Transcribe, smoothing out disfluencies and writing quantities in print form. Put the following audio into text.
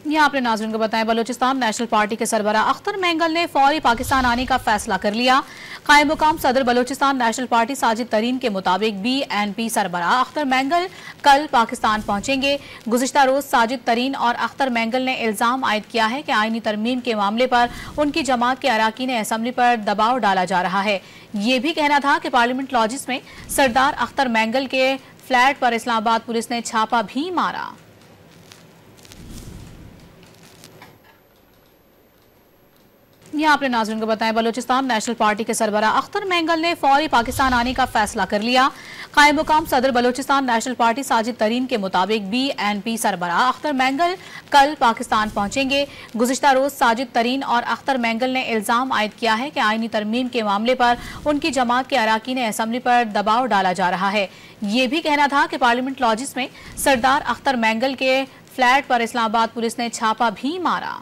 यहाँ अपने नाज़रीन को बताएं, बलूचिस्तान नेशनल पार्टी के सरबराह अख्तर मेंगल ने फौरी पाकिस्तान आने का फैसला कर लिया। कायम मुकाम सदर बलूचिस्तान नेशनल पार्टी साजिद तरीन के मुताबिक BNP सरबराह अख्तर मेंगल कल पाकिस्तान पहुंचेंगे। गुज़िश्ता रोज साजिद तरीन और अख्तर मेंगल ने इल्जाम आयद किया है कि आईनी तरमीम के मामले पर उनकी जमात के अराकीन असम्बली पर दबाव डाला जा रहा है। ये भी कहना था कि पार्लियामेंट लॉजिस में सरदार अख्तर मेंगल के फ्लैट पर इस्लामाबाद पुलिस ने छापा भी मारा। यहाँ अपने नाज़रीन को बताएं, बलूचिस्तान नेशनल पार्टी के सरबराह अख्तर मेंगल ने फौरी पाकिस्तान आने का फैसला कर लिया। कायम मुकाम सदर बलूचिस्तान नेशनल पार्टी साजिद तरीन के मुताबिक BNP सरबराह अख्तर मेंगल कल पाकिस्तान पहुंचेंगे। गुज़िश्ता रोज साजिद तरीन और अख्तर मेंगल ने इल्जाम आयद किया है कि आईनी तरमीम के मामले पर उनकी जमात के अराकीन असम्बली पर दबाव डाला जा रहा है। ये भी कहना था कि पार्लियामेंट लॉजिस में सरदार अख्तर मेंगल के फ्लैट पर इस्लामाबाद पुलिस ने छापा भी मारा।